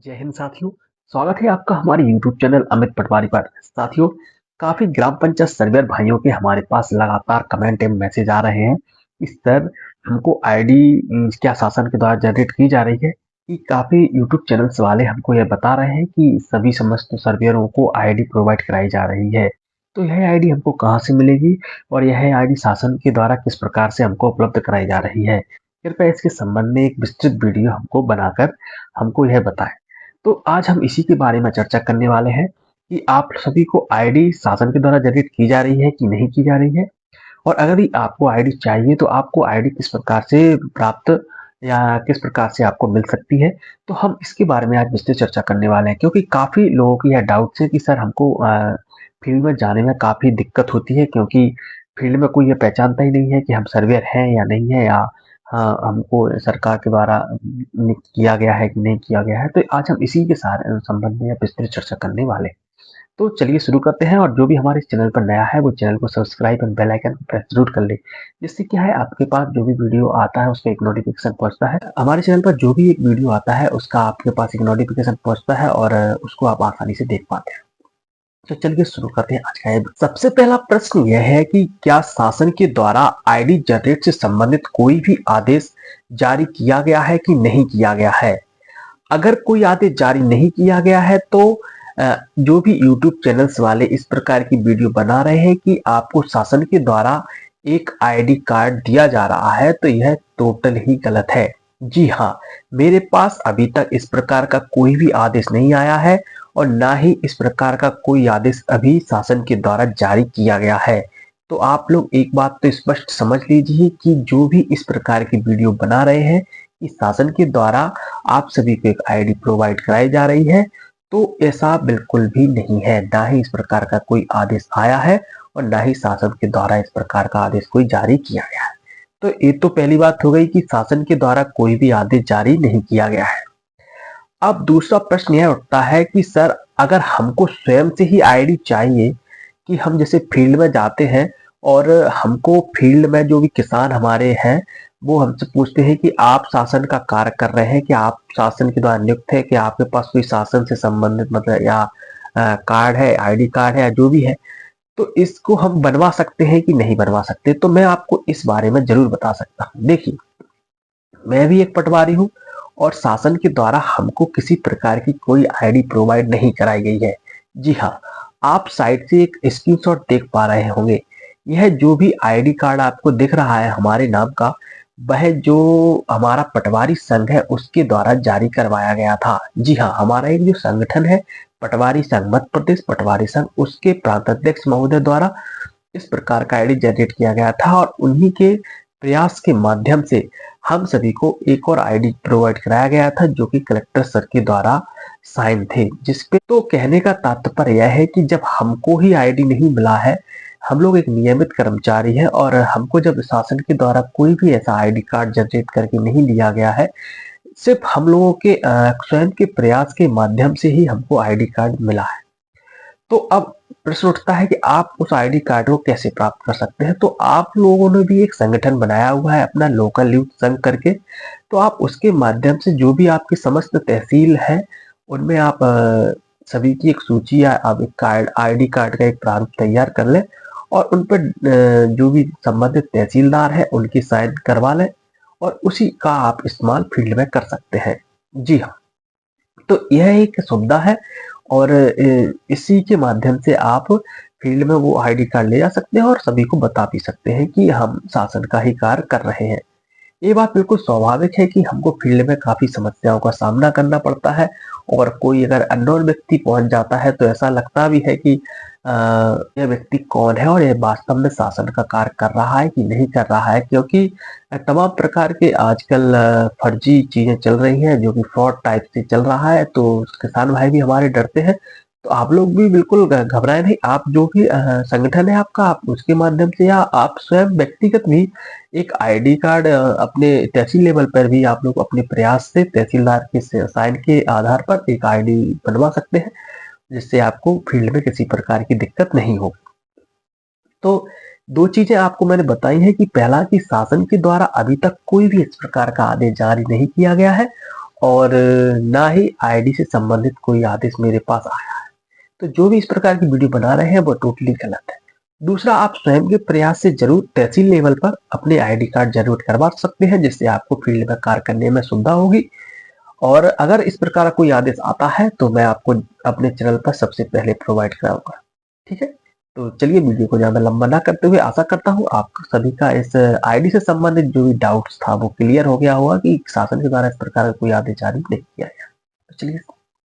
जय हिंद साथियों। स्वागत है आपका हमारे YouTube चैनल अमित पटवारी पर। साथियों, काफी ग्राम पंचायत सर्वेयर भाइयों के हमारे पास लगातार कमेंट एवं मैसेज आ रहे हैं कि सर हमको आईडी क्या शासन के द्वारा जनरेट की जा रही है। कि काफी YouTube चैनल्स वाले हमको यह बता रहे हैं कि सभी समस्त सर्वेयरों को आईडी प्रोवाइड कराई जा रही है। तो यह आईडी हमको कहाँ से मिलेगी और यह आईडी शासन के द्वारा किस प्रकार से हमको उपलब्ध कराई जा रही है। कृपया इसके संबंध में एक विस्तृत वीडियो हमको बनाकर हमको यह बताएं। तो आज हम इसी के बारे में चर्चा करने वाले हैं कि आप सभी को आईडी शासन के द्वारा जनरेट की जा रही है कि नहीं की जा रही है, और अगर ही आपको आईडी चाहिए तो आपको आईडी किस प्रकार से प्राप्त या किस प्रकार से आपको मिल सकती है। तो हम इसके बारे में आज विस्तृत चर्चा करने वाले हैं, क्योंकि काफ़ी लोगों की यह डाउट्स है कि सर हमको फील्ड में जाने में काफ़ी दिक्कत होती है, क्योंकि फील्ड में कोई ये पहचानता ही नहीं है कि हम सर्वेयर हैं या नहीं है, या हाँ, हमको सरकार के द्वारा किया गया है कि नहीं किया गया है। तो आज हम इसी के सारे संबंध में विस्तृत चर्चा करने वाले हैं। तो चलिए शुरू करते हैं, और जो भी हमारे इस चैनल पर नया है वो चैनल को सब्सक्राइब और बेल आइकन प्रेस जरूर कर ले, जिससे क्या है आपके पास जो भी वीडियो आता है उसका एक नोटिफिकेशन पहुंचता है। हमारे चैनल पर जो भी एक वीडियो आता है उसका आपके पास एक नोटिफिकेशन पहुंचता है और उसको आप आसानी से देख पाते हैं। तो चलिए शुरू करते हैं आज का। सबसे पहला प्रश्न यह है कि क्या शासन के द्वारा आईडी जनरेट से संबंधित कोई भी आदेश जारी किया गया है कि नहीं किया गया है। अगर कोई आदेश जारी नहीं किया गया है तो जो भी YouTube चैनल्स वाले इस प्रकार की वीडियो बना रहे हैं कि आपको शासन के द्वारा एक आईडी कार्ड दिया जा रहा है, तो यह टोटल ही गलत है। जी हाँ, मेरे पास अभी तक इस प्रकार का कोई भी आदेश नहीं आया है और ना ही इस प्रकार का कोई आदेश अभी शासन के द्वारा जारी किया गया है। तो आप लोग एक बात तो स्पष्ट समझ लीजिए कि जो भी इस प्रकार की वीडियो बना रहे हैं कि शासन के द्वारा आप सभी को एक आईडी प्रोवाइड कराई जा रही है, तो ऐसा बिल्कुल भी नहीं है। ना ही इस प्रकार का कोई आदेश आया है और ना ही शासन के द्वारा इस प्रकार का आदेश कोई जारी किया गया है। तो ये तो पहली बात हो गई कि शासन के द्वारा कोई भी आदेश जारी नहीं किया गया है। अब दूसरा प्रश्न यह उठता है कि सर अगर हमको स्वयं से ही आईडी चाहिए, कि हम जैसे फील्ड में जाते हैं और हमको फील्ड में जो भी किसान हमारे हैं वो हमसे पूछते हैं कि आप शासन का कार्य कर रहे हैं, कि आप शासन के द्वारा नियुक्त है, कि आपके पास कोई शासन से संबंधित मतलब या कार्ड है, आईडी कार्ड है या जो भी है, तो इसको हम बनवा सकते हैं कि नहीं बनवा सकते। तो मैं आपको इस बारे में जरूर बता सकता हूँ। देखिए, मैं भी एक पटवारी हूँ और शासन के द्वारा हमको किसी प्रकार की कोई आईडी प्रोवाइड नहीं कराई गई है। जी हाँ, आप साइट से एक स्क्रीनशॉट देख पा रहे होंगे। यह जो भी आईडी कार्ड आपको दिख रहा है हमारे नाम का, वह जो हमारा पटवारी संघ है उसके द्वारा जारी करवाया गया था। जी हाँ, हमारा एक जो संगठन है पटवारी संघ, मध्य प्रदेश पटवारी संघ, उसके प्रांत अध्यक्ष महोदय द्वारा इस प्रकार का आईडी जनरेट किया गया था और उन्हीं के प्रयास के माध्यम से हम सभी को एक और आईडी प्रोवाइड कराया गया था, जो कि कलेक्टर सर के द्वारा साइन थे। जिसपे तो कहने का तात्पर्य यह है कि जब हमको ही आईडी नहीं मिला है, हम लोग एक नियमित कर्मचारी हैं और हमको जब शासन के द्वारा कोई भी ऐसा आईडी कार्ड जनरेट करके नहीं दिया गया है, सिर्फ हम लोगों के स्वयं के प्रयास के माध्यम से ही हमको आईडी कार्ड मिला है। तो अब प्रश्न उठता है कि आप उस आईडी कार्ड को कैसे प्राप्त कर सकते हैं। तो आप लोगों ने भी एक संगठन बनाया हुआ है अपना लोकल यूथ संघ करके, तो आप उसके माध्यम से जो भी आपकी समस्त तहसील है उनमें आप सभी की एक सूची या आप एक कार्ड आईडी कार्ड का एक प्रारूप तैयार कर लें और उन पर जो भी संबंधित तहसीलदार है उनकी साइन करवा लें और उसी का आप इस्तेमाल फील्ड में कर सकते हैं। जी हाँ, तो यह एक सुविधा है और इसी के माध्यम से आप फील्ड में वो आईडी कार्ड ले जा सकते हैं और सभी को बता भी सकते हैं कि हम शासन का ही कार्य कर रहे हैं। ये बात बिल्कुल स्वाभाविक है कि हमको फील्ड में काफी समस्याओं का सामना करना पड़ता है और कोई अगर अननोन व्यक्ति पहुंच जाता है तो ऐसा लगता भी है कि यह व्यक्ति कौन है और यह वास्तव में शासन का कार्य कर रहा है कि नहीं कर रहा है, क्योंकि तमाम प्रकार के आजकल फर्जी चीजें चल रही हैं जो कि फ्रॉड टाइप से चल रहा है। तो किसान भाई भी हमारे डरते हैं, तो आप लोग भी बिल्कुल घबराए नहीं। आप जो भी संगठन है आपका, आप उसके माध्यम से या आप स्वयं व्यक्तिगत भी एक आईडी कार्ड अपने तहसील लेवल पर भी आप लोग अपने प्रयास से तहसीलदार के साइन के आधार पर एक आईडी बनवा सकते हैं, जिससे आपको फील्ड में किसी प्रकार की दिक्कत नहीं हो। तो दो चीजें आपको मैंने बताई हैं कि पहला कि शासन के द्वारा अभी तक कोई भी इस प्रकार का आदेश जारी नहीं किया गया है, और ना ही आईडी से संबंधित कोई आदेश मेरे पास आया है। तो जो भी इस प्रकार की वीडियो बना रहे हैं वो टोटली गलत है। दूसरा, आप स्वयं के प्रयास से जरूर तहसील लेवल पर अपने आईडी कार्ड जरूर करवा सकते हैं, जिससे आपको फील्ड में कार्य करने में सुविधा होगी। और अगर इस प्रकार का कोई आदेश आता है तो मैं आपको अपने चैनल पर सबसे पहले प्रोवाइड कराऊंगा। ठीक है, तो चलिए वीडियो को ज्यादा लंबा ना करते हुए आशा करता हूँ आप सभी का इस आईडी से संबंधित जो भी डाउट्स था वो क्लियर हो गया होगा कि शासन के द्वारा इस प्रकार का कोई आदेश जारी नहीं किया गया। तो चलिए